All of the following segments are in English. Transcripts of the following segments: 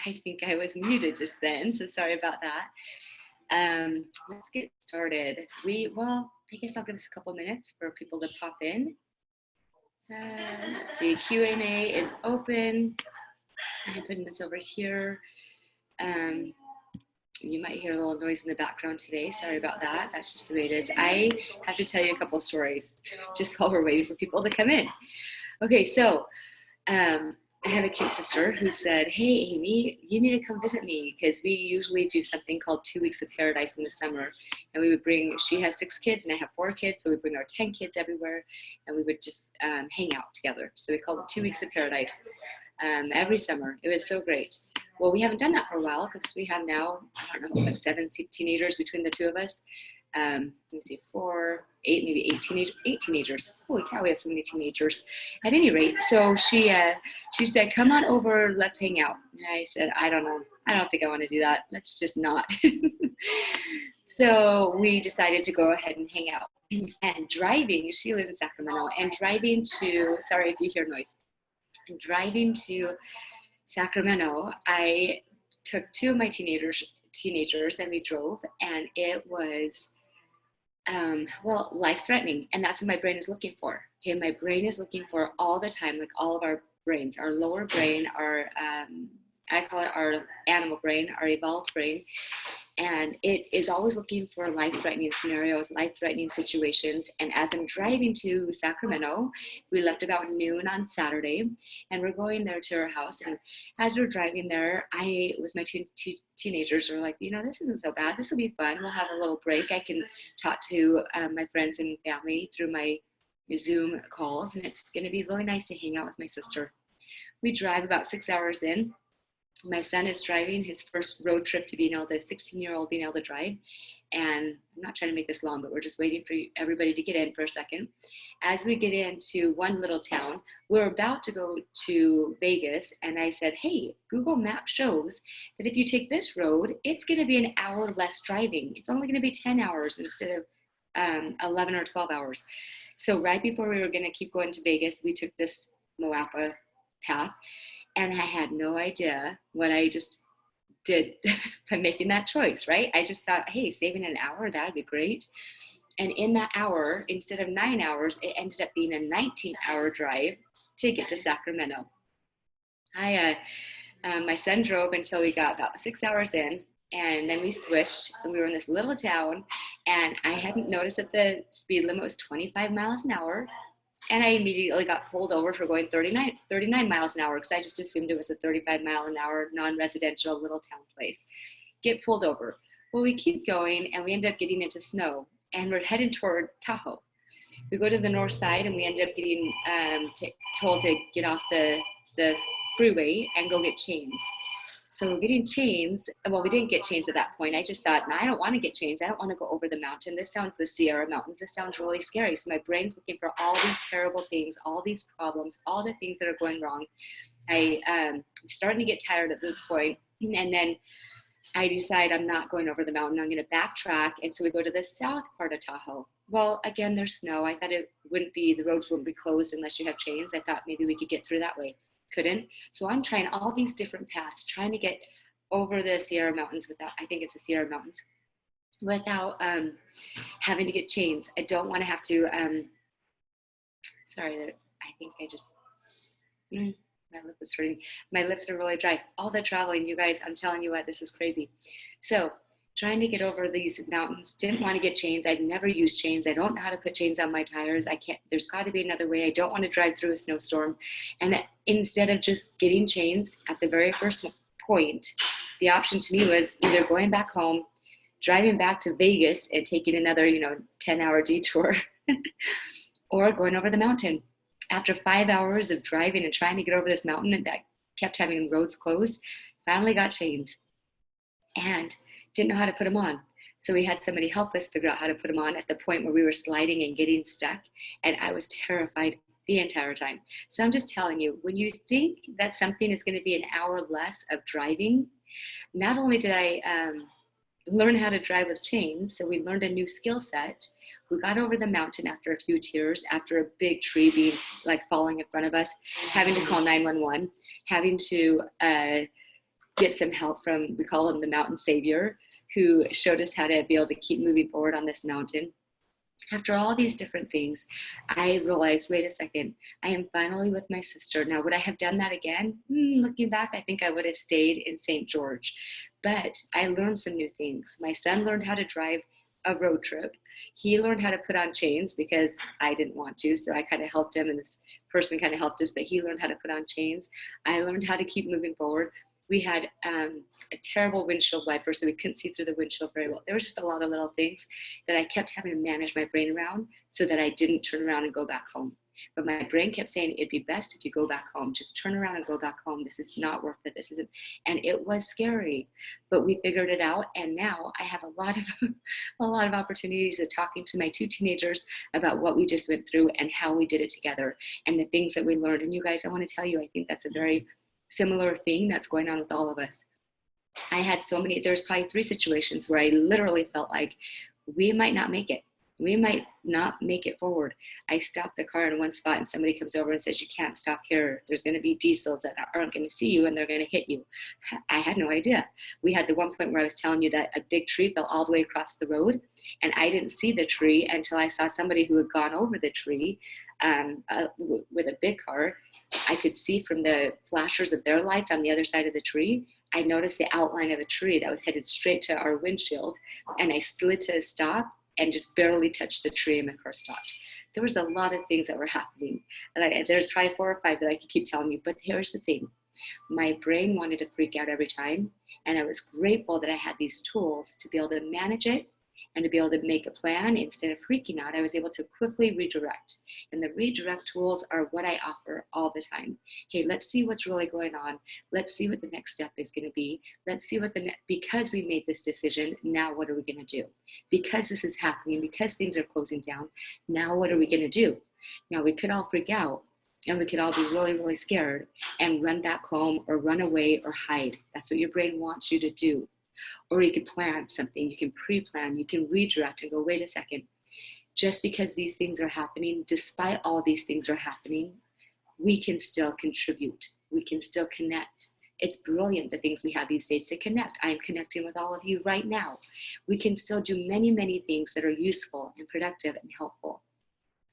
I think I was muted just then, so sorry about that. Let's get started. I guess I'll give us a couple minutes for people to pop in. Let's see, Q&A is open. I'm putting this over here. You might hear a little noise in the background today. Sorry about that. That's just the way it is. I have to tell you a couple stories just while we're waiting for people to come in. Okay, so I have a cute sister who said, hey, Amy, you need to come visit me, because we usually do something called 2 weeks of paradise in the summer. And we would she has 6 kids and I have 4 kids. So we bring our 10 kids everywhere and we would just hang out together. So we call it 2 weeks of paradise every summer. It was so great. Well, we haven't done that for a while because we have now, I don't know, like 7 teenagers between the two of us. Let me see, 4, 8, maybe 8 teenagers. Holy cow, we have so many teenagers. At any rate, so she said, come on over, let's hang out. And I said, I don't know. I don't think I want to do that. Let's just not. So we decided to go ahead and hang out. And driving, she lives in Sacramento, and driving to, sorry if you hear noise, and driving to Sacramento, I took 2 of my teenagers and we drove, and it was life-threatening, and that's what my brain is looking for. Okay, my brain is looking for all the time, like all of our brains, our lower brain, our I call it our animal brain, our evolved brain, and it is always looking for life-threatening scenarios, life-threatening situations. And as I'm driving to Sacramento, we left about noon on Saturday, and we're going there to our house. And as we're driving there, I, with my two teenagers, are like, this isn't so bad. This will be fun. We'll have a little break. I can talk to my friends and family through my Zoom calls, and it's going to be really nice to hang out with my sister. We drive about 6 hours in. My son is driving his first road trip to being able to, 16-year-old being able to drive. And I'm not trying to make this long, but we're just waiting for everybody to get in for a second. As we get into one little town, we're about to go to Vegas. And I said, hey, Google Maps shows that if you take this road, it's going to be an hour less driving. It's only going to be 10 hours instead of 11 or 12 hours. So right before we were going to keep going to Vegas, we took this Moapa path. And I had no idea what I just did by making that choice, right? I just thought, hey, saving an hour, that'd be great. And in that hour, instead of 9 hours, it ended up being a 19-hour drive to get to Sacramento. My son drove until we got about 6 hours in, and then we switched, and we were in this little town, and I hadn't noticed that the speed limit was 25 miles an hour. And I immediately got pulled over for going 39 miles an hour, because I just assumed it was a 35-mile-an-hour non-residential little town place. Get pulled over. Well, we keep going, and we end up getting into snow, and we're headed toward Tahoe. We go to the north side, and we ended up getting told to get off the freeway and go get chains. So we're getting chains. Well, we didn't get chains at that point. I just thought, I don't want to get chains. I don't want to go over the mountain. This sounds the Sierra Mountains. This sounds really scary. So my brain's looking for all these terrible things, all these problems, all the things that are going wrong. I'm starting to get tired at this point. And then I decide I'm not going over the mountain. I'm going to backtrack. And so we go to the south part of Tahoe. Well, again, there's snow. I thought the roads wouldn't be closed unless you have chains. I thought maybe we could get through that way. Couldn't. So I'm trying all these different paths, trying to get over the Sierra Mountains without, I think it's the Sierra Mountains, without having to get chains. I don't want to have to, sorry, I think I just, my lip is hurting. My lips are really dry. All the traveling, you guys, I'm telling you what, this is crazy. So trying to get over these mountains, didn't want to get chains. I'd never used chains. I don't know how to put chains on my tires. There's got to be another way. I don't want to drive through a snowstorm. And instead of just getting chains at the very first point, the option to me was either going back home, driving back to Vegas and taking another, 10-hour detour, or going over the mountain. After 5 hours of driving and trying to get over this mountain, and that kept having roads closed, finally got chains. And didn't know how to put them on. So we had somebody help us figure out how to put them on at the point where we were sliding and getting stuck. And I was terrified the entire time. So I'm just telling you, when you think that something is going to be an hour less of driving, not only did I learn how to drive with chains, so we learned a new skill set. We got over the mountain after a few tears, after a big tree being falling in front of us, having to call 911, having to get some help from, we call him the mountain savior, who showed us how to be able to keep moving forward on this mountain. After all these different things, I realized, wait a second, I am finally with my sister. Now, would I have done that again? Looking back, I think I would have stayed in St. George. But I learned some new things. My son learned how to drive a road trip. He learned how to put on chains because I didn't want to. So I kind of helped him, and this person kind of helped us, but he learned how to put on chains. I learned how to keep moving forward. We had a terrible windshield wiper, so we couldn't see through the windshield very well. There was just a lot of little things that I kept having to manage my brain around so that I didn't turn around and go back home. But my brain kept saying, it'd be best if you go back home. Just turn around and go back home. This is not worth it. This isn't. And it was scary, but we figured it out. And now I have a lot of opportunities of talking to my 2 teenagers about what we just went through and how we did it together and the things that we learned. And you guys, I want to tell you, I think that's a very similar thing that's going on with all of us. I had there's probably 3 situations where I literally felt like we might not make it. We might not make it forward. I stopped the car in one spot and somebody comes over and says, you can't stop here. There's going to be diesels that aren't going to see you and they're going to hit you. I had no idea. We had the one point where I was telling you that a big tree fell all the way across the road, and I didn't see the tree until I saw somebody who had gone over the tree with a big car. I could see from the flashers of their lights on the other side of the tree, I noticed the outline of a tree that was headed straight to our windshield, and I slid to a stop and just barely touched the tree and my car stopped. There was a lot of things that were happening. And there's probably 4 or 5 that I could keep telling you, but here's the thing. My brain wanted to freak out every time, and I was grateful that I had these tools to be able to manage it and to be able to make a plan. Instead of freaking out, I was able to quickly redirect. And the redirect tools are what I offer all the time. Hey, let's see what's really going on. Let's see what the next step is going to be. Let's see what because we made this decision, now what are we going to do? Because this is happening, because things are closing down, now what are we going to do? Now, we could all freak out, and we could all be really, really scared and run back home or run away or hide. That's what your brain wants you to do. Or you can plan something, you can pre-plan, you can redirect and go, wait a second, just because these things are happening, despite all these things are happening, we can still contribute, we can still connect. It's brilliant, the things we have these days to connect. I am connecting with all of you right now. We can still do many, many things that are useful and productive and helpful.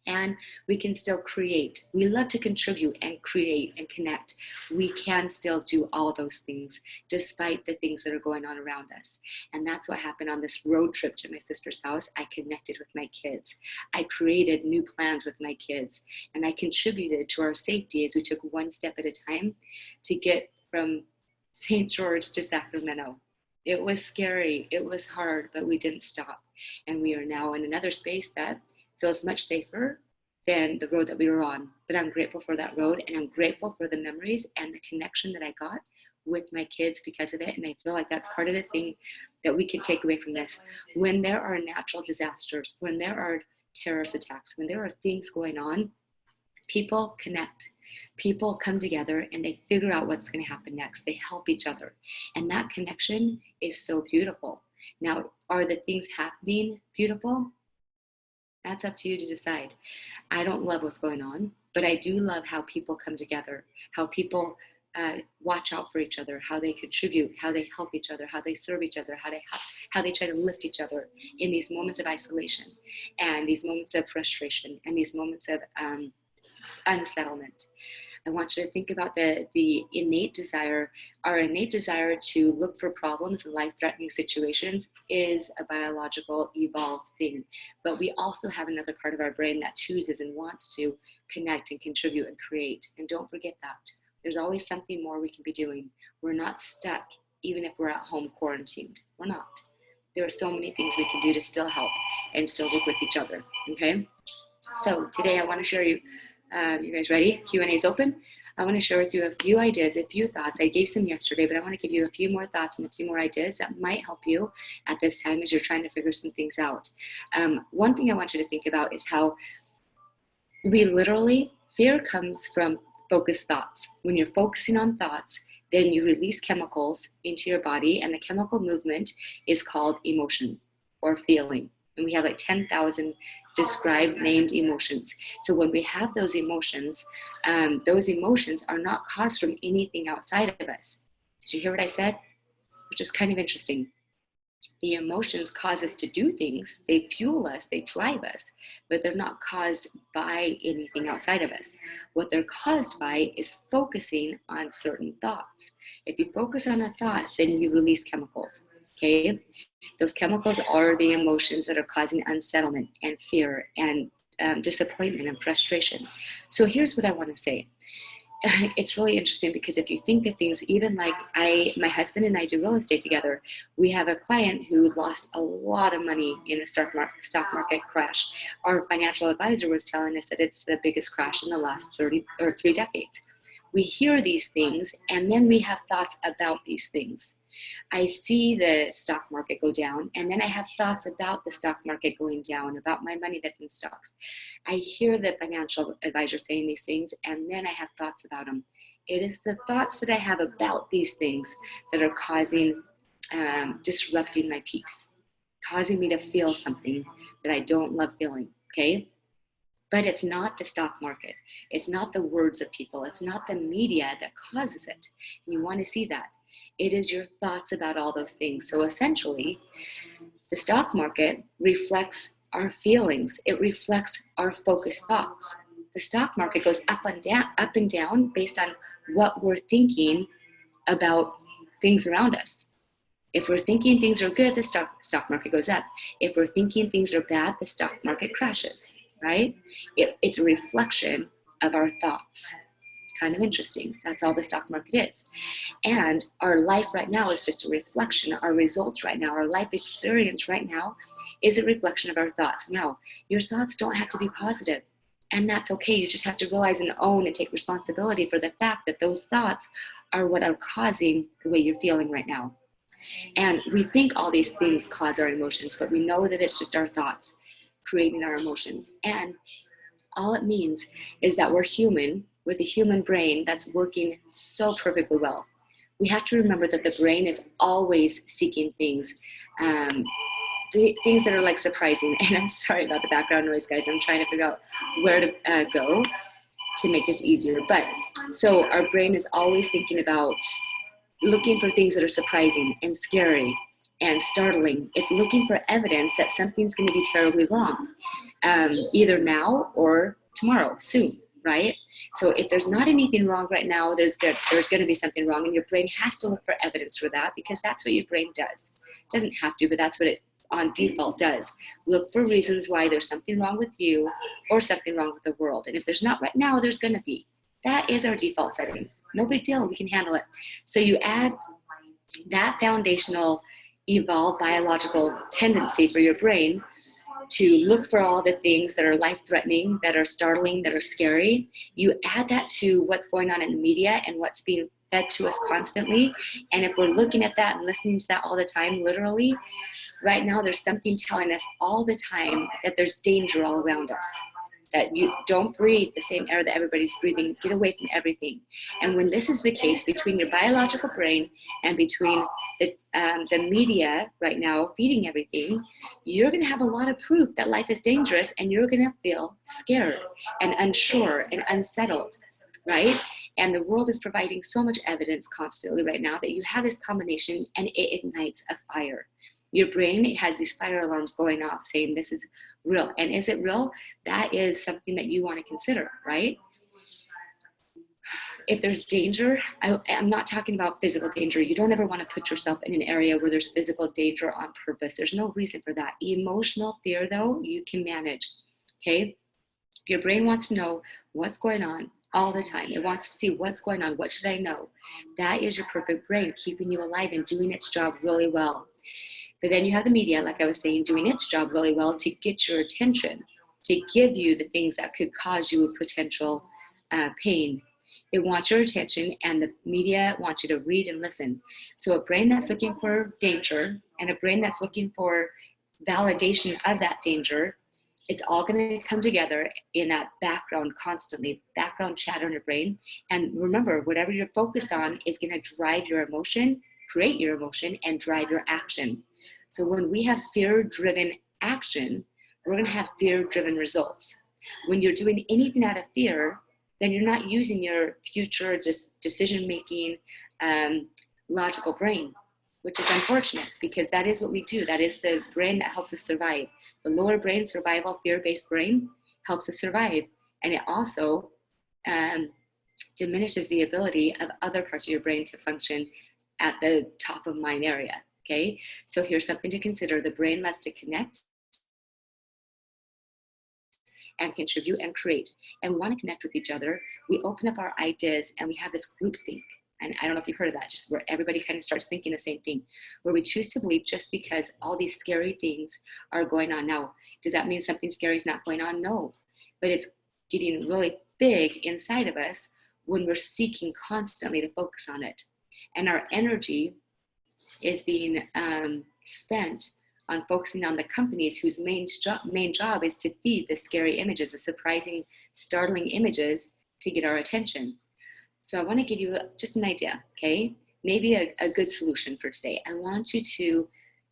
And we can still create. We love to contribute and create and connect. We can still do all those things despite the things that are going on around us. And that's what happened on this road trip to my sister's house. I connected with my kids. I created new plans with my kids. And I contributed to our safety as we took one step at a time to get from St. George to Sacramento. It was scary. It was hard, but we didn't stop. And we are now in another space that feels much safer than the road that we were on. But I'm grateful for that road, and I'm grateful for the memories and the connection that I got with my kids because of it. And I feel like that's part of the thing that we can take away from this. When there are natural disasters, when there are terrorist attacks, when there are things going on, people connect. People come together and they figure out what's going to happen next. They help each other. And that connection is so beautiful. Now, are the things happening beautiful? That's up to you to decide. I don't love what's going on, but I do love how people come together, how people watch out for each other, how they contribute, how they help each other, how they serve each other, how they try to lift each other in these moments of isolation and these moments of frustration and these moments of unsettlement. I want you to think about the innate desire. Our innate desire to look for problems in life-threatening situations is a biological, evolved thing. But we also have another part of our brain that chooses and wants to connect and contribute and create. And don't forget that. There's always something more we can be doing. We're not stuck, even if we're at home quarantined. We're not. There are so many things we can do to still help and still work with each other, okay? So today I want to share you guys ready? Q&A is open. I want to share with you a few ideas, a few thoughts. I gave some yesterday, but I want to give you a few more thoughts and a few more ideas that might help you at this time as you're trying to figure some things out. One thing I want you to think about is how fear comes from focused thoughts. When you're focusing on thoughts, then you release chemicals into your body, and the chemical movement is called emotion or feeling. And we have like 10,000 described named emotions. So when we have those emotions are not caused from anything outside of us. Did you hear what I said? Which is kind of interesting. The emotions cause us to do things. They fuel us, they drive us, but they're not caused by anything outside of us. What they're caused by is focusing on certain thoughts. If you focus on a thought, then you release chemicals. Okay, those chemicals are the emotions that are causing unsettlement and fear and disappointment and frustration. So here's what I want to say. It's really interesting because if you think of things, even like my husband and I do real estate together. We have a client who lost a lot of money in a stock market crash. Our financial advisor was telling us that it's the biggest crash in the last 30 or 3 decades. We hear these things and then we have thoughts about these things. I see the stock market go down, and then I have thoughts about the stock market going down, about my money that's in stocks. I hear the financial advisor saying these things, and then I have thoughts about them. It is the thoughts that I have about these things that are causing, disrupting my peace, causing me to feel something that I don't love feeling, okay? But it's not the stock market. It's not the words of people. It's not the media that causes it. And you want to see that. It is your thoughts about all those things. So essentially, the stock market reflects our feelings. It reflects our focused thoughts. The stock market goes up and down based on what we're thinking about things around us. If we're thinking things are good, the stock market goes up. If we're thinking things are bad, the stock market crashes, right? It's a reflection of our thoughts. Kind of interesting. That's all the stock market is. And our life right now is just a reflection. Our results right now, our life experience right now is a reflection of our thoughts. Now, your thoughts don't have to be positive, and that's okay. You just have to realize and own and take responsibility for the fact that those thoughts are what are causing the way you're feeling right now. And we think all these things cause our emotions, but we know that it's just our thoughts creating our emotions. And all it means is that we're human with a human brain that's working so perfectly well. We have to remember that the brain is always seeking things, things that are like surprising. And I'm sorry about the background noise, guys. I'm trying to figure out where to go to make this easier. But so our brain is always thinking about looking for things that are surprising and scary and startling. It's looking for evidence that something's going to be terribly wrong, either now or tomorrow, soon, right? So if there's not anything wrong right now, there's going to be something wrong, and your brain has to look for evidence for that because that's what your brain does. It doesn't have to, but that's what it on default does. Look for reasons why there's something wrong with you or something wrong with the world. And if there's not right now, there's going to be. That is our default setting. No big deal. We can handle it. So you add that foundational evolved biological tendency for your brain to look for all the things that are life-threatening, that are startling, that are scary. You add that to what's going on in the media and what's being fed to us constantly. And if we're looking at that and listening to that all the time, literally, right now there's something telling us all the time that there's danger all around us, that you don't breathe the same air that everybody's breathing. Get away from everything. And when this is the case between your biological brain and between the media right now feeding everything, you're going to have a lot of proof that life is dangerous, and you're going to feel scared and unsure and unsettled, right? And the world is providing so much evidence constantly right now that you have this combination, and it ignites a fire. Your brain has these fire alarms going off saying this is real. And is it real? That is something that you want to consider, right? If there's danger, I'm not talking about physical danger. You don't ever want to put yourself in an area where there's physical danger on purpose. There's no reason for that. Emotional fear, though, you can manage, okay? Your brain wants to know what's going on all the time. It wants to see what's going on. What should I know? That is your perfect brain keeping you alive and doing its job really well. But then you have the media, like I was saying, doing its job really well to get your attention, to give you the things that could cause you potential pain. It wants your attention, and the media wants you to read and listen. So a brain that's looking for danger and a brain that's looking for validation of that danger, it's all going to come together in that background constantly, background chatter in your brain. And remember, whatever you're focused on is going to drive your emotion, create your emotion, and drive your action. So when we have fear-driven action, we're going to have fear-driven results. When you're doing anything out of fear, then you're not using your future decision-making, logical brain, which is unfortunate because that is what we do. That is the brain that helps us survive. The lower brain, survival, fear-based brain, helps us survive. And it also diminishes the ability of other parts of your brain to function at the top of mind area, okay? So here's something to consider. The brain loves to connect and contribute and create. And we want to connect with each other. We open up our ideas and we have this group think. And I don't know if you've heard of that, just where everybody kind of starts thinking the same thing, where we choose to believe just because all these scary things are going on. Now, does that mean something scary is not going on? No, but it's getting really big inside of us when we're seeking constantly to focus on it. And our energy is being spent on focusing on the companies whose main job is to feed the scary images, the surprising, startling images to get our attention. So I want to give you just an idea, okay? Maybe a good solution for today. I want you to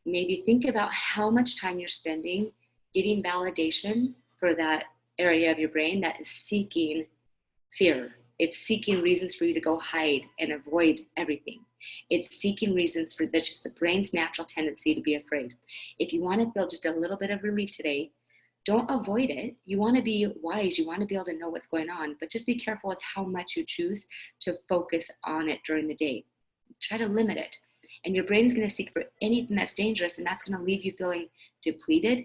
maybe think about how much time you're spending getting validation for that area of your brain that is seeking fear. It's seeking reasons for you to go hide and avoid everything. It's seeking reasons for just the brain's natural tendency to be afraid. If you want to feel just a little bit of relief today, don't avoid it. You want to be wise. You want to be able to know what's going on, but just be careful with how much you choose to focus on it during the day. Try to limit it. And your brain's going to seek for anything that's dangerous, and that's going to leave you feeling depleted,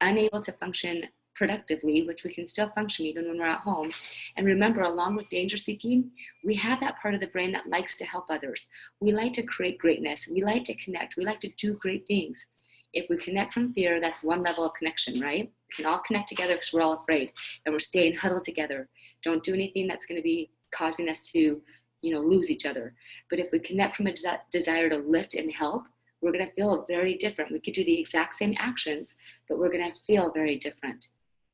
unable to function productively, which we can still function even when we're at home. And remember, along with danger seeking, we have that part of the brain that likes to help others. We like to create greatness. We like to connect. We like to do great things. If we connect from fear, that's one level of connection, right? We can all connect together because we're all afraid and we're staying huddled together. Don't do anything that's going to be causing us to, lose each other. But if we connect from a desire to lift and help, we're going to feel very different. We could do the exact same actions, but we're going to feel very different.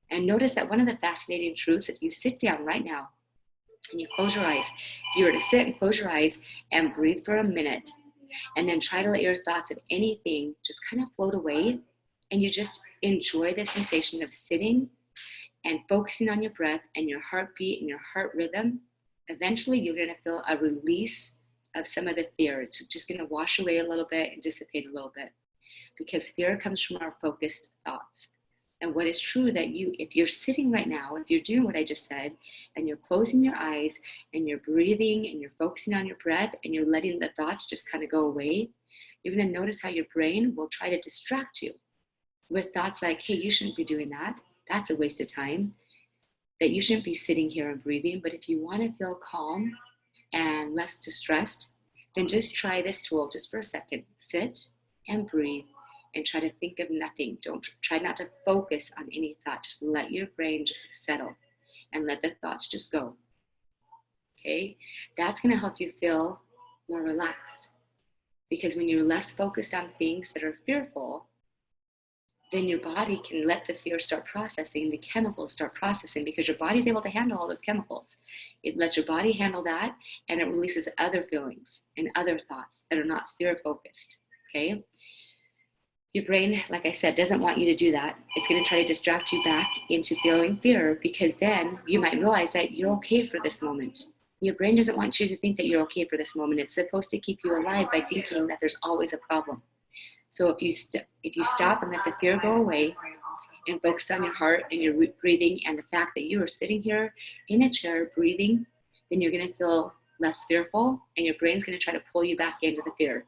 And notice that one of the fascinating truths, if you sit down right now and you close your eyes, if you were to sit and close your eyes and breathe for a minute, and then try to let your thoughts of anything just kind of float away, and you just enjoy the sensation of sitting and focusing on your breath and your heartbeat and your heart rhythm, eventually you're going to feel a release of some of the fear. It's just going to wash away a little bit and dissipate a little bit, because fear comes from our focused thoughts. And what is true that if you're sitting right now, if you're doing what I just said, and you're closing your eyes and you're breathing and you're focusing on your breath and you're letting the thoughts just kind of go away, you're going to notice how your brain will try to distract you with thoughts like, hey, you shouldn't be doing that. That's a waste of time. That you shouldn't be sitting here and breathing. But if you want to feel calm and less distressed, then just try this tool just for a second. Sit and breathe. And try to think of nothing. Try not to focus on any thought. Just let your brain just settle and let the thoughts just go. Okay? That's going to help you feel more relaxed. Because when you're less focused on things that are fearful, then your body can let the fear start processing, the chemicals start processing, because your body's able to handle all those chemicals. It lets your body handle that, and it releases other feelings and other thoughts that are not fear-focused. Okay? Your brain, like I said, doesn't want you to do that. It's going to try to distract you back into feeling fear, because then you might realize that you're okay for this moment. Your brain doesn't want you to think that you're okay for this moment. It's supposed to keep you alive by thinking that there's always a problem. So if you stop and let the fear go away and focus on your heart and your breathing and the fact that you are sitting here in a chair breathing, then you're going to feel less fearful, and your brain's going to try to pull you back into the fear.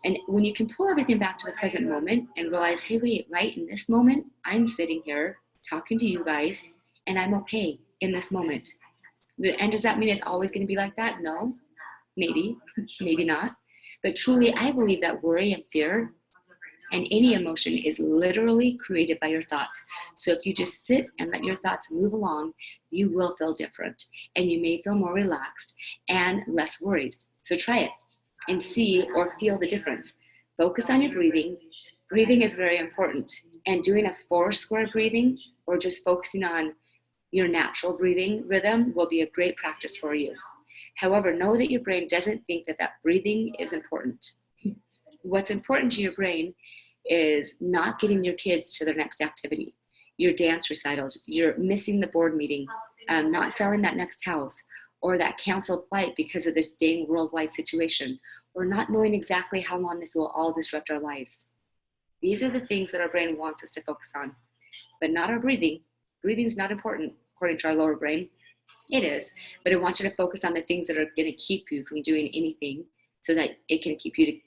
And when you can pull everything back to the present moment and realize, hey, wait, right in this moment, I'm sitting here talking to you guys, and I'm okay in this moment. And does that mean it's always going to be like that? No, maybe, maybe not. But truly, I believe that worry and fear and any emotion is literally created by your thoughts. So if you just sit and let your thoughts move along, you will feel different, and you may feel more relaxed and less worried. So try it and see or feel the difference. Focus on your breathing. Breathing is very important. And doing a 4-square breathing or just focusing on your natural breathing rhythm will be a great practice for you. However, know that your brain doesn't think that breathing is important. What's important to your brain is not getting your kids to their next activity, your dance recitals, you're missing the board meeting, not selling that next house, or that canceled flight because of this dang worldwide situation, or not knowing exactly how long this will all disrupt our lives. These are the things that our brain wants us to focus on, but not our breathing. Breathing is not important according to our lower brain. It is, but it wants you to focus on the things that are going to keep you from doing anything so that it can keep you to,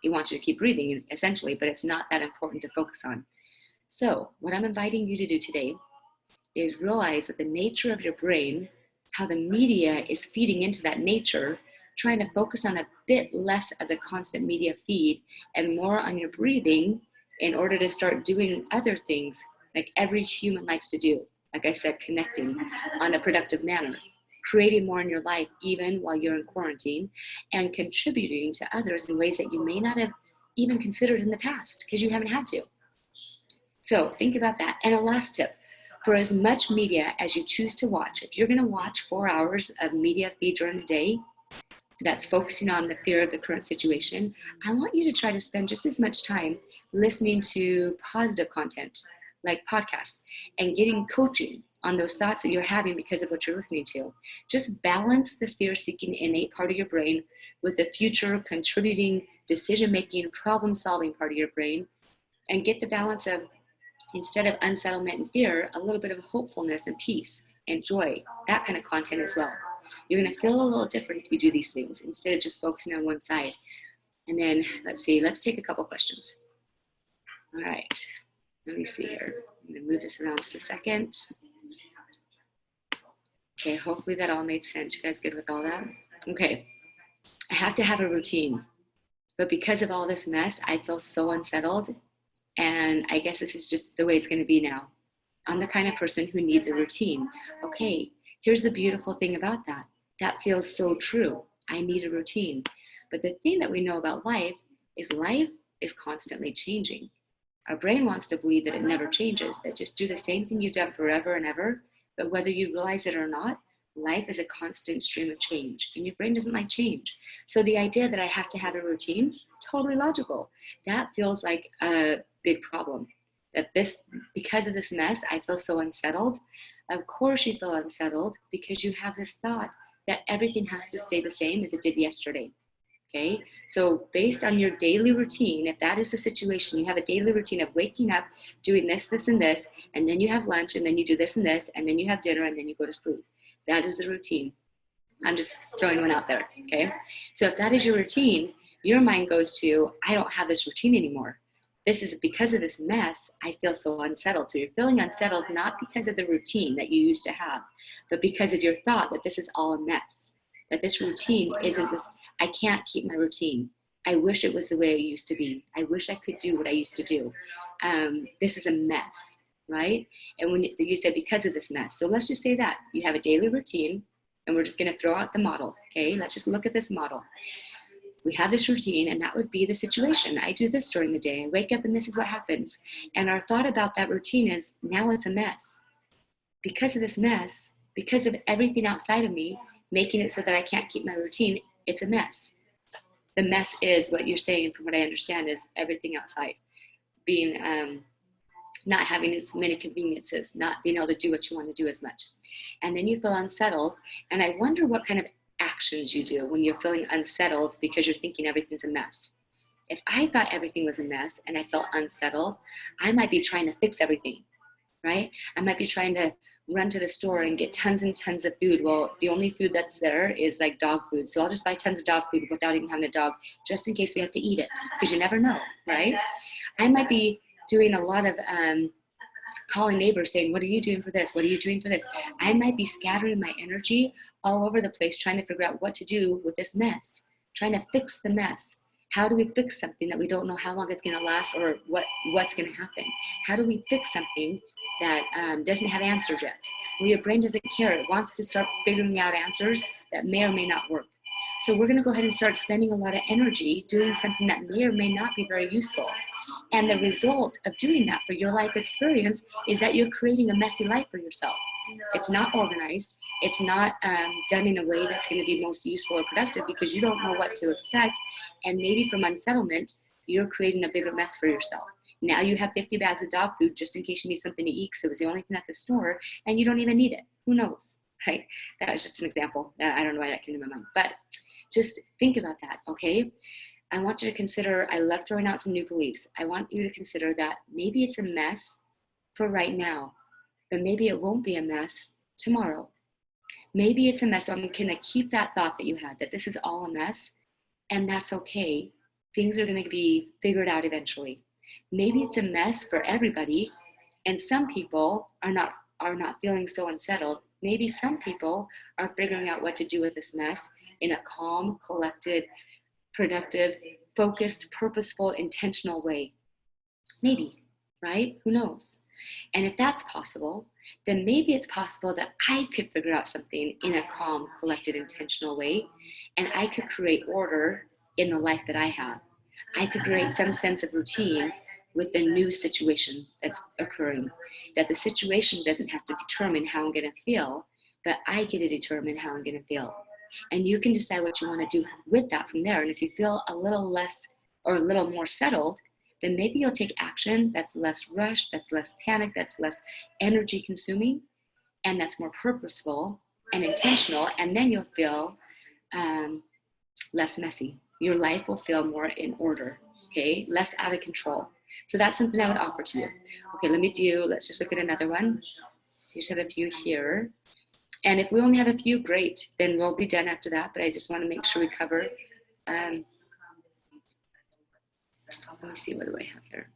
it wants you to keep breathing essentially, but it's not that important to focus on. So what I'm inviting you to do today is realize that the nature of your brain, how the media is feeding into that nature, trying to focus on a bit less of the constant media feed and more on your breathing in order to start doing other things like every human likes to do. Like I said, connecting on a productive manner, creating more in your life even while you're in quarantine, and contributing to others in ways that you may not have even considered in the past because you haven't had to. So think about that. And a last tip, for as much media as you choose to watch, if you're going to watch 4 hours of media feed during the day that's focusing on the fear of the current situation, I want you to try to spend just as much time listening to positive content like podcasts and getting coaching on those thoughts that you're having because of what you're listening to. Just balance the fear-seeking innate part of your brain with the future contributing, decision-making, problem-solving part of your brain, and get the balance of, instead of unsettlement and fear, a little bit of hopefulness and peace and joy, that kind of content as well. You're going to feel a little different if you do these things instead of just focusing on one side. And then let's take a couple questions. All right, let me see here. I'm going to move this around just a second. Okay, hopefully that all made sense. You guys good with all that? Okay, I have to have a routine, but because of all this mess, I feel so unsettled. And I guess this is just the way it's going to be now. I'm the kind of person who needs a routine. Okay, here's the beautiful thing about that. That feels so true. I need a routine. But the thing that we know about life is constantly changing. Our brain wants to believe that it never changes, that just do the same thing you've done forever and ever. But whether you realize it or not, life is a constant stream of change, and your brain doesn't like change. So the idea that I have to have a routine, totally logical. That feels like a big problem. That because of this mess, I feel so unsettled. Of course you feel unsettled because you have this thought that everything has to stay the same as it did yesterday. Okay, so based on your daily routine, if that is the situation, you have a daily routine of waking up, doing this, this, and this, and then you have lunch, and then you do this and this, and then you have dinner, and then you go to sleep. That is the routine. I'm just throwing one out there, okay? So if that is your routine, your mind goes to, I don't have this routine anymore. This is because of this mess, I feel so unsettled. So you're feeling unsettled not because of the routine that you used to have, but because of your thought that this is all a mess, that this routine isn't this, I can't keep my routine. I wish it was the way it used to be. I wish I could do what I used to do. This is a mess, right? And when you said because of this mess, so let's just say that you have a daily routine, and we're just going to throw out the model, okay? Let's just look at this model. We have this routine, and that would be the situation. I do this during the day. I wake up, and this is what happens. And our thought about that routine is, now it's a mess. Because of this mess, because of everything outside of me, making it so that I can't keep my routine, it's a mess. The mess is what you're saying, from what I understand, is everything outside. Being, not having as many conveniences, not being able to do what you want to do as much. And then you feel unsettled. And I wonder what kind of actions you do when you're feeling unsettled because you're thinking everything's a mess. If I thought everything was a mess and I felt unsettled, I might be trying to fix everything, right? I might be trying to run to the store and get tons and tons of food. Well, the only food that's there is like dog food. So I'll just buy tons of dog food without even having a dog, just in case we have to eat it, because you never know, right? I might be doing a lot of calling neighbors saying, what are you doing for this? What are you doing for this? I might be scattering my energy all over the place trying to figure out what to do with this mess, trying to fix the mess. How do we fix something that we don't know how long it's going to last or what's going to happen? How do we fix something that doesn't have answers yet? Well, your brain doesn't care. It wants to start figuring out answers that may or may not work. So we're going to go ahead and start spending a lot of energy doing something that may or may not be very useful. And the result of doing that for your life experience is that you're creating a messy life for yourself. It's not organized. It's not done in a way that's going to be most useful or productive because you don't know what to expect. And maybe from unsettlement, you're creating a bigger mess for yourself. Now you have 50 bags of dog food just in case you need something to eat because it was the only thing at the store and you don't even need it. Who knows? right? That was just an example. I don't know why that came to my mind, but just think about that, okay? I want you to consider, I love throwing out some new beliefs. I want you to consider that maybe it's a mess for right now, but maybe it won't be a mess tomorrow. Maybe it's a mess. So I'm going to keep that thought that you had, that this is all a mess, and that's okay. Things are going to be figured out eventually. Maybe it's a mess for everybody, and some people are not feeling so unsettled. Maybe some people are figuring out what to do with this mess in a calm, collected, productive, focused, purposeful, intentional way. Maybe, right? Who knows? And if that's possible, then maybe it's possible that I could figure out something in a calm, collected, intentional way, and I could create order in the life that I have. I could create some sense of routine with the new situation that's occurring, that the situation doesn't have to determine how I'm going to feel, but I get to determine how I'm going to feel. And you can decide what you want to do with that from there. And if you feel a little less or a little more settled, then maybe you'll take action that's less rushed, that's less panic, that's less energy consuming, and that's more purposeful and intentional. And then you'll feel less messy. Your life will feel more in order, okay? Less out of control. So that's something I would offer to you. Okay, let's just look at another one. You just have a few here. And if we only have a few, great. Then we'll be done after that. But I just want to make sure we cover. Let me see, what do I have here?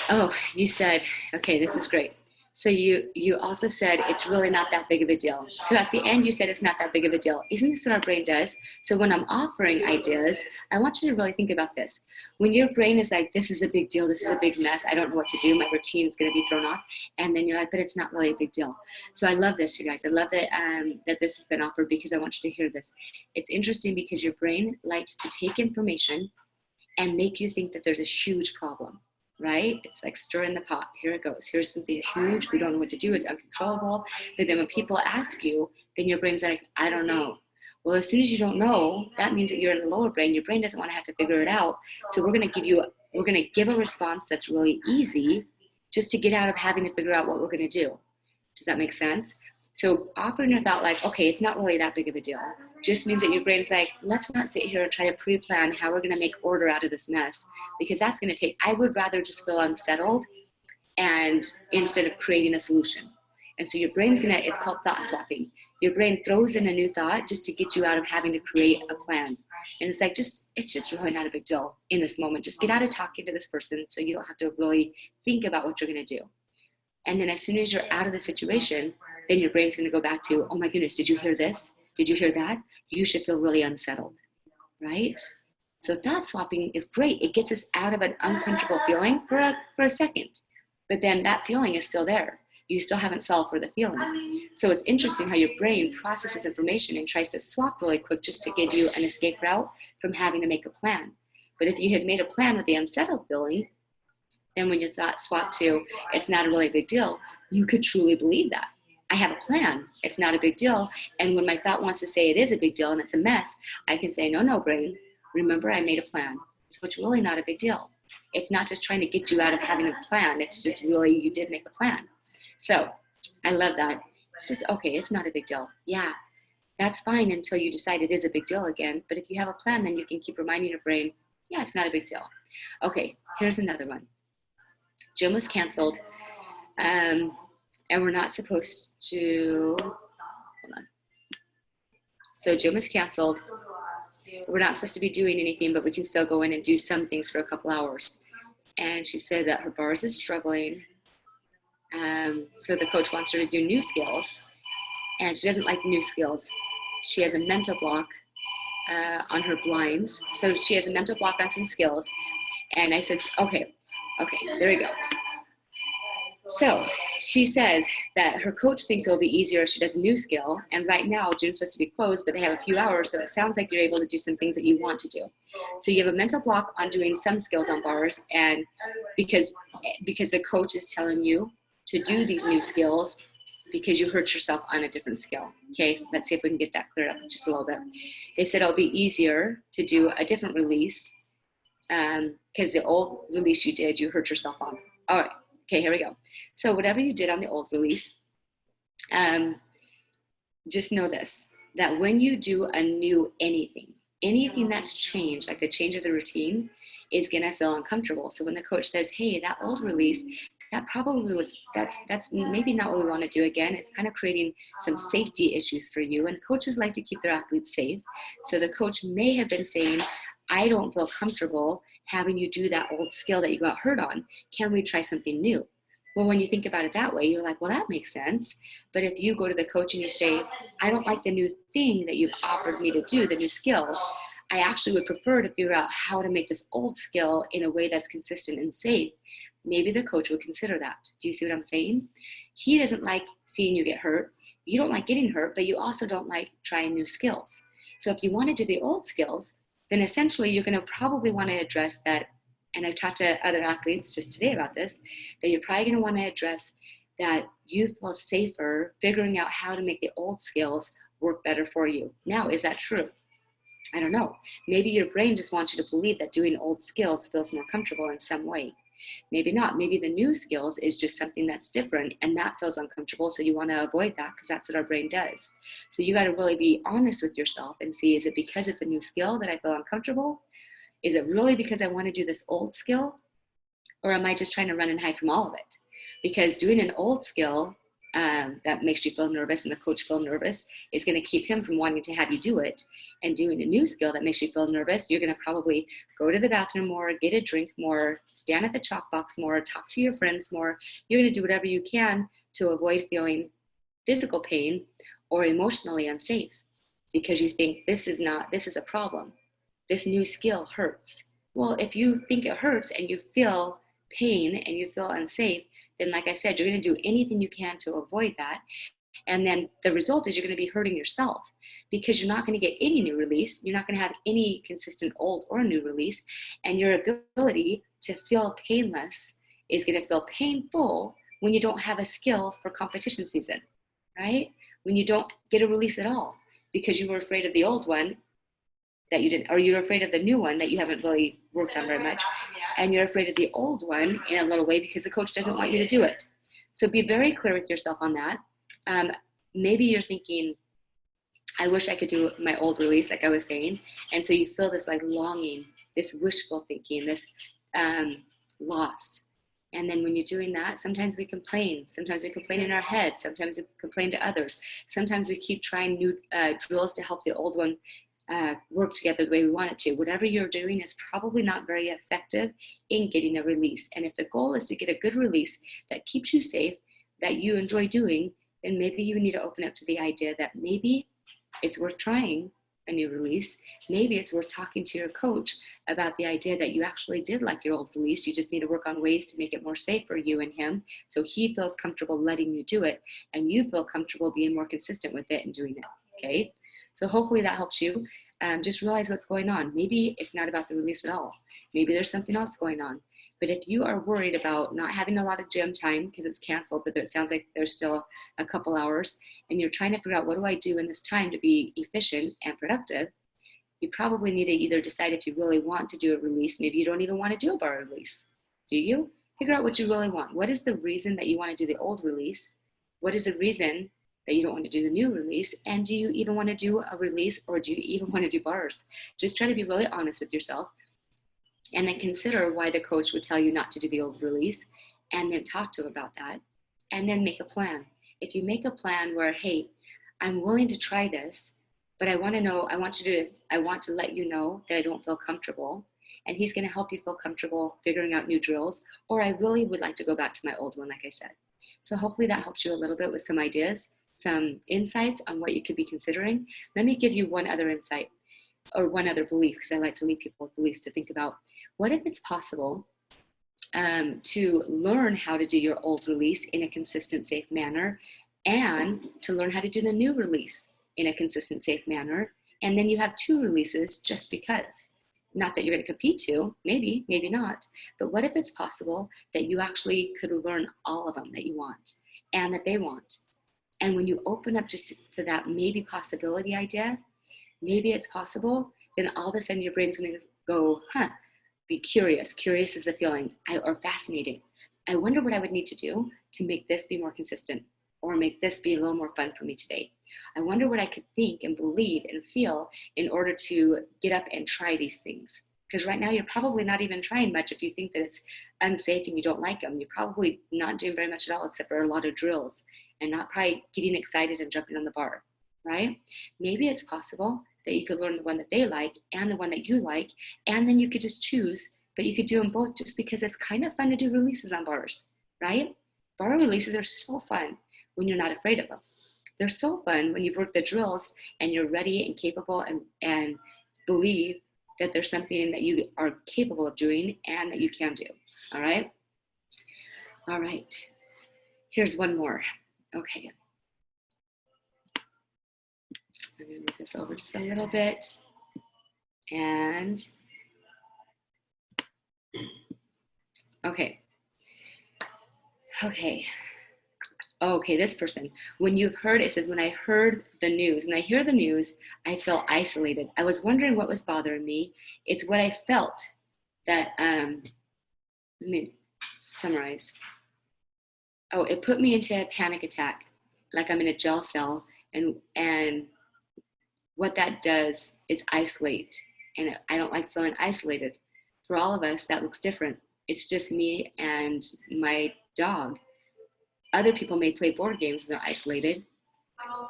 Oh, you said, okay, this is great. So you also said it's really not that big of a deal. So at the end, you said it's not that big of a deal. Isn't this what our brain does? So when I'm offering ideas, I want you to really think about this. When your brain is like, this is a big deal, this is a big mess, I don't know what to do, my routine is going to be thrown off, and then you're like, but it's not really a big deal. So I love this, you guys. I love that, that this has been offered, because I want you to hear this. It's interesting because your brain likes to take information and make you think that there's a huge problem. Right? It's like stirring the pot. Here it goes. Here's something huge. We don't know what to do. It's uncontrollable. But then when people ask you, then your brain's like, I don't know. Well, as soon as you don't know, that means that you're in the lower brain. Your brain doesn't want to have to figure it out. So we're going to give a response that's really easy, just to get out of having to figure out what we're going to do. Does that make sense? So offering your thought like, okay, it's not really that big of a deal, just means that your brain's like, let's not sit here and try to pre-plan how we're going to make order out of this mess, because that's going to take, I would rather just feel unsettled and instead of creating a solution. And so your brain's going to, it's called thought swapping. Your brain throws in a new thought just to get you out of having to create a plan. And it's like, it's just really not a big deal in this moment. Just get out of talking to this person so you don't have to really think about what you're going to do. And then as soon as you're out of the situation, then your brain's going to go back to, oh my goodness, did you hear this? Did you hear that? You should feel really unsettled, right? So thought swapping is great. It gets us out of an uncomfortable feeling for a second, but then that feeling is still there. You still haven't solved for the feeling. So it's interesting how your brain processes information and tries to swap really quick just to give you an escape route from having to make a plan. But if you had made a plan with the unsettled feeling, then when your thought swapped to, it's not a really big deal, you could truly believe that. I have a plan. It's not a big deal. And when my thought wants to say it is a big deal and it's a mess, I can say, no, brain, remember I made a plan. So it's really not a big deal. It's not just trying to get you out of having a plan. It's just really, you did make a plan. So I love that. It's just, okay, it's not a big deal. Yeah, that's fine until you decide it is a big deal again. But if you have a plan, then you can keep reminding your brain, yeah, it's not a big deal. Okay, here's another one. Gym was canceled. And we're not supposed to, hold on. So gym is canceled. We're not supposed to be doing anything, but we can still go in and do some things for a couple hours. And she said that her bars is struggling. So the coach wants her to do new skills, and she doesn't like new skills. She has a mental block on her blinds. So she has a mental block on some skills. And I said, okay, there we go. So she says that her coach thinks it'll be easier if she does a new skill. And right now, gym's supposed to be closed, but they have a few hours. So it sounds like you're able to do some things that you want to do. So you have a mental block on doing some skills on bars. And because the coach is telling you to do these new skills because you hurt yourself on a different skill. Okay, let's see if we can get that cleared up just a little bit. They said it'll be easier to do a different release because the old release you did, you hurt yourself on. All right. Okay, here we go. So whatever you did on the old release, just know this, that when you do a new anything that's changed, like the change of the routine, is gonna feel uncomfortable. So when the coach says, hey, that old release, that probably was, that's maybe not what we want to do again. It's kind of creating some safety issues for you. And coaches like to keep their athletes safe. So the coach may have been saying, I don't feel comfortable having you do that old skill that you got hurt on. Can we try something new? Well, when you think about it that way, you're like, well, that makes sense. But if you go to the coach and you say, I don't like the new thing that you've offered me to do, the new skill, I actually would prefer to figure out how to make this old skill in a way that's consistent and safe. Maybe the coach would consider that. Do you see what I'm saying? He doesn't like seeing you get hurt. You don't like getting hurt, but you also don't like trying new skills. So if you want to do the old skills, then essentially you're going to probably want to address that. And I've talked to other athletes just today about this, that you're probably going to want to address that you feel safer figuring out how to make the old skills work better for you. Now, is that true? I don't know. Maybe your brain just wants you to believe that doing old skills feels more comfortable in some way. Maybe not. Maybe the new skills is just something that's different and that feels uncomfortable. So you want to avoid that because that's what our brain does. So you got to really be honest with yourself and see, is it because it's a new skill that I feel uncomfortable? Is it really because I want to do this old skill? Or am I just trying to run and hide from all of it? Because doing an old skill that makes you feel nervous and the coach feel nervous is going to keep him from wanting to have you do it. And doing a new skill that makes you feel nervous, you're going to probably go to the bathroom more, get a drink more, stand at the chalk box more, talk to your friends more. You're going to do whatever you can to avoid feeling physical pain or emotionally unsafe because you think this is a problem. This new skill hurts. Well, if you think it hurts and you feel pain and you feel unsafe, then like I said, you're going to do anything you can to avoid that. And then the result is you're going to be hurting yourself because you're not going to get any new release. You're not going to have any consistent old or new release. And your ability to feel painless is going to feel painful when you don't have a skill for competition season, right? When you don't get a release at all because you were afraid of the old one that you didn't, or you're afraid of the new one that you haven't really worked on very much. And you're afraid of the old one in a little way because the coach doesn't want you to do it. So be very clear with yourself on that. Maybe you're thinking, I wish I could do my old release, like I was saying. And so you feel this like longing, this wishful thinking, this loss. And then when you're doing that, sometimes we complain. Sometimes we complain in our head. Sometimes we complain to others. Sometimes we keep trying new drills to help the old one work together the way we want it to. Whatever you're doing is probably not very effective in getting a release. And if the goal is to get a good release that keeps you safe, that you enjoy doing, then maybe you need to open up to the idea that maybe it's worth trying a new release. Maybe it's worth talking to your coach about the idea that you actually did like your old release. You just need to work on ways to make it more safe for you and him so he feels comfortable letting you do it and you feel comfortable being more consistent with it and doing it, okay? So hopefully that helps you. Just realize what's going on. Maybe it's not about the release at all. Maybe there's something else going on. But if you are worried about not having a lot of gym time because it's canceled, but it sounds like there's still a couple hours, and you're trying to figure out what do I do in this time to be efficient and productive, you probably need to either decide if you really want to do a release. Maybe you don't even want to do a bar release. Do you? Figure out what you really want. What is the reason that you want to do the old release? What is the reason that you don't want to do the new release? And do you even want to do a release, or do you even want to do bars? Just try to be really honest with yourself and then consider why the coach would tell you not to do the old release, and then talk to him about that, and then make a plan. If you make a plan where, hey, I'm willing to try this, but I want to let you know that I don't feel comfortable, and he's going to help you feel comfortable figuring out new drills, or I really would like to go back to my old one, like I said. So hopefully that helps you a little bit with some ideas, some insights on what you could be considering. Let me give you one other insight or one other belief, because I like to leave people with beliefs to think about. What if it's possible to learn how to do your old release in a consistent, safe manner, and to learn how to do the new release in a consistent, safe manner, and then you have two releases just because? Not that you're going to compete to, maybe, maybe not, but what if it's possible that you actually could learn all of them that you want and that they want? And when you open up just to that maybe possibility idea, maybe it's possible, then all of a sudden your brain's going to go, be curious. Curious is the feeling, or fascinating. I wonder what I would need to do to make this be more consistent or make this be a little more fun for me today. I wonder what I could think and believe and feel in order to get up and try these things. Because right now you're probably not even trying much if you think that it's unsafe and you don't like them. You're probably not doing very much at all except for a lot of drills and not probably getting excited and jumping on the bar, right? Maybe it's possible that you could learn the one that they like and the one that you like, and then you could just choose, but you could do them both just because it's kind of fun to do releases on bars, right? Bar releases are so fun when you're not afraid of them. They're so fun when you've worked the drills and you're ready and capable and believe that there's something that you are capable of doing and that you can do, all right? All right, here's one more. Okay. I'm gonna move this over just a little bit. And, okay. Okay, this person, when you've heard, it says, when I heard the news, when I hear the news, I feel isolated. I was wondering what was bothering me. It's what I felt that, let me summarize. Oh, it put me into a panic attack, like I'm in a jail cell, and what that does is isolate, and I don't like feeling isolated. For all of us, that looks different. It's just me and my dog. Other people may play board games when they're isolated,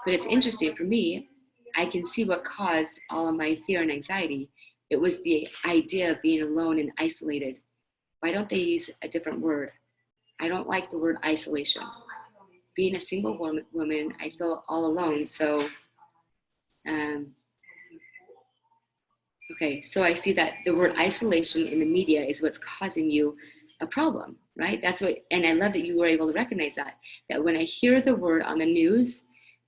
but it's interesting for me. I can see what caused all of my fear and anxiety. It was the idea of being alone and isolated. Why don't they use a different word? I don't like the word isolation. Being a single woman, I feel all alone. So, okay, so I see that the word isolation in the media is what's causing you a problem, right? That's what, and I love that you were able to recognize that when I hear the word on the news,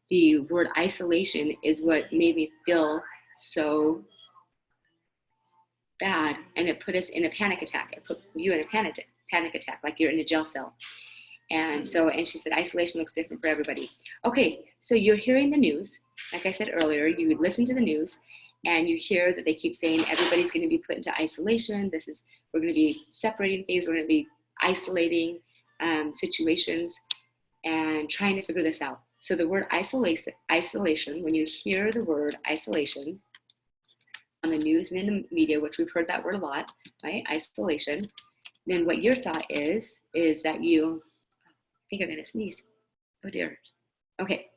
the word isolation is what made me feel so bad, and it put us in a panic attack. It put you in a panic attack, like you're in a jail cell. And so, and she said, isolation looks different for everybody. Okay, so you're hearing the news. Like I said earlier, you would listen to the news and you hear that they keep saying everybody's going to be put into isolation. We're going to be separating things. We're going to be isolating situations and trying to figure this out. So the word isolation, when you hear the word isolation on the news and in the media, which we've heard that word a lot, right? Isolation. Then what your thought is that I think I'm going to sneeze. Oh dear. Okay.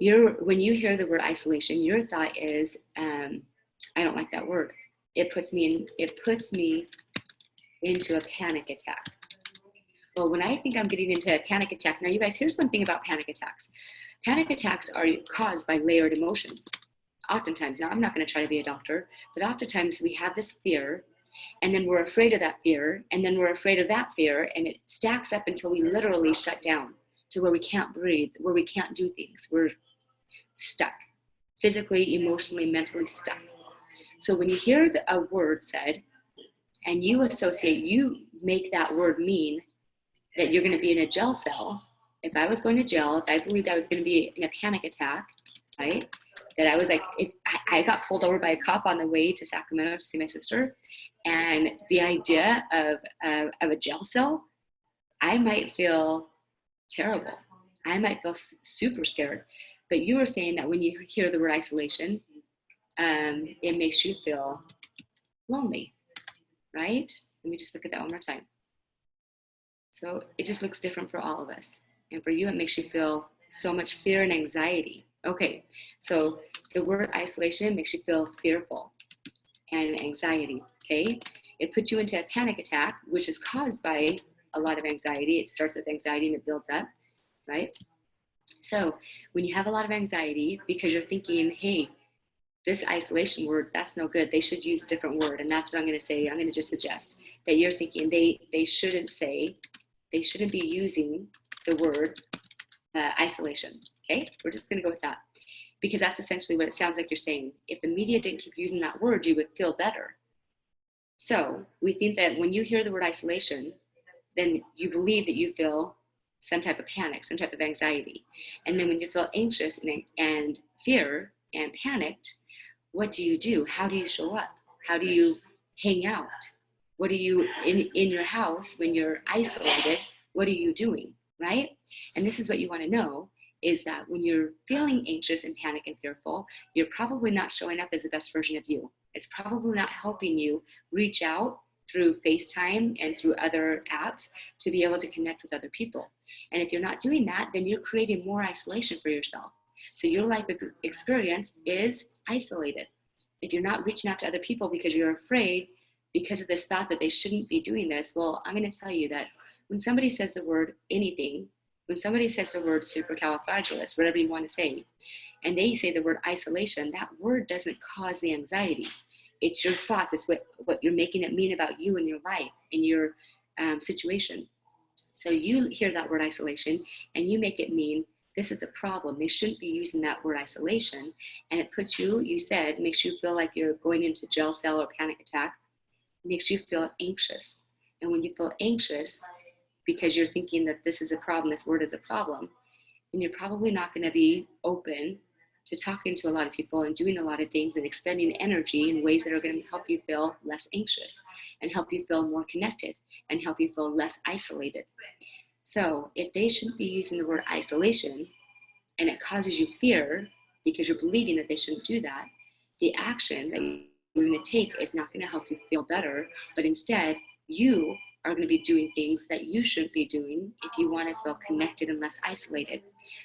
When you hear the word isolation, your thought is, I don't like that word. It puts me into a panic attack. Well, when I think I'm getting into a panic attack, now you guys, here's one thing about panic attacks. Panic attacks are caused by layered emotions. Oftentimes, now I'm not going to try to be a doctor, but oftentimes we have this fear, and then we're afraid of that fear, and then we're afraid of that fear, and it stacks up until we literally shut down to where we can't breathe, where we can't do things. We're stuck, physically, emotionally, mentally stuck. So when you hear a word said, and you make that word mean that you're going to be in a jail cell. If I was going to jail, if I believed I was going to be in a panic attack, right? That I was like, I got pulled over by a cop on the way to Sacramento to see my sister, and the idea of a jail cell, I might feel terrible. I might feel super scared. But you were saying that when you hear the word isolation, it makes you feel lonely, right? Let me just look at that one more time. So it just looks different for all of us. And for you, it makes you feel so much fear and anxiety. Okay, so the word isolation makes you feel fearful and anxiety, okay? It puts you into a panic attack, which is caused by a lot of anxiety. It starts with anxiety and it builds up, right? So when you have a lot of anxiety because you're thinking, hey, this isolation word, that's no good. They should use a different word. And that's what I'm going to say. I'm going to just suggest that you're thinking they shouldn't be using the word isolation. Okay, we're just going to go with that because that's essentially what it sounds like you're saying. If the media didn't keep using that word, you would feel better. So we think that when you hear the word isolation, then you believe that you feel some type of panic, some type of anxiety. And then when you feel anxious and fear and panicked, what do? How do you show up? How do you hang out? What do you in your house when you're isolated? What are you doing, right? And this is what you want to know, is that when you're feeling anxious and panic and fearful, you're probably not showing up as the best version of you. It's probably not helping you reach out through FaceTime and through other apps to be able to connect with other people. And if you're not doing that, then you're creating more isolation for yourself. So your life experience is isolated. If you're not reaching out to other people because you're afraid, because of this thought that they shouldn't be doing this, well, I'm going to tell you that when somebody says the word anything, when somebody says the word supercalifragilistic, whatever you want to say, and they say the word isolation, that word doesn't cause the anxiety. It's your thoughts. It's what you're making it mean about you and your life and your situation. So you hear that word isolation and you make it mean this is a problem. They shouldn't be using that word isolation. And it puts you, you said, makes you feel like you're going into jail cell or panic attack. It makes you feel anxious. And when you feel anxious, because you're thinking that this is a problem, this word is a problem, then you're probably not going to be open to talking to a lot of people and doing a lot of things and expending energy in ways that are going to help you feel less anxious and help you feel more connected and help you feel less isolated. So if they shouldn't be using the word isolation and it causes you fear because you're believing that they shouldn't do that, the action that you're going to take is not going to help you feel better, but instead you are going to be doing things that you shouldn't be doing if you want to feel connected and less isolated.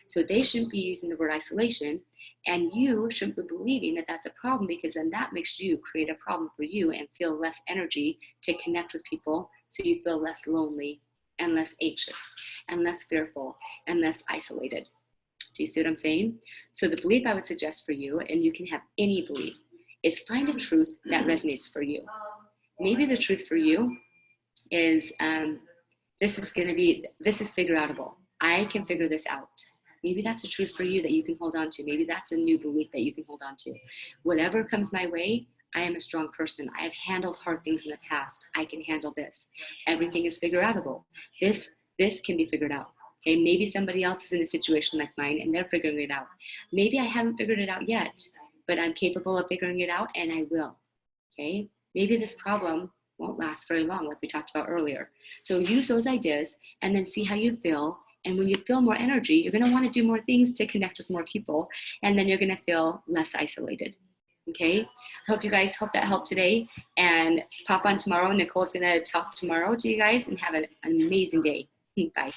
So they shouldn't be using the word isolation, and you shouldn't be believing that that's a problem, because then that makes you create a problem for you and feel less energy to connect with people, so you feel less lonely and less anxious and less fearful and less isolated. Do you see what I'm saying? So the belief I would suggest for you, and you can have any belief, is find a truth that resonates for you. Maybe the truth for you is this is figure outable. I can figure this out. Maybe that's a truth for you that you can hold on to. Maybe that's a new belief that you can hold on to. Whatever comes my way, I am a strong person. I have handled hard things in the past. I can handle this. Everything is figure outable. This can be figured out. Okay, maybe somebody else is in a situation like mine and they're figuring it out. Maybe I haven't figured it out yet, but I'm capable of figuring it out, and I will. Okay, maybe this problem won't last very long, like we talked about earlier. So use those ideas and then see how you feel. And when you feel more energy, you're going to want to do more things to connect with more people, and then you're going to feel less isolated. Okay, I hope that helped today, and pop on tomorrow. Nicole's going to talk tomorrow to you guys, and have an amazing day. Bye.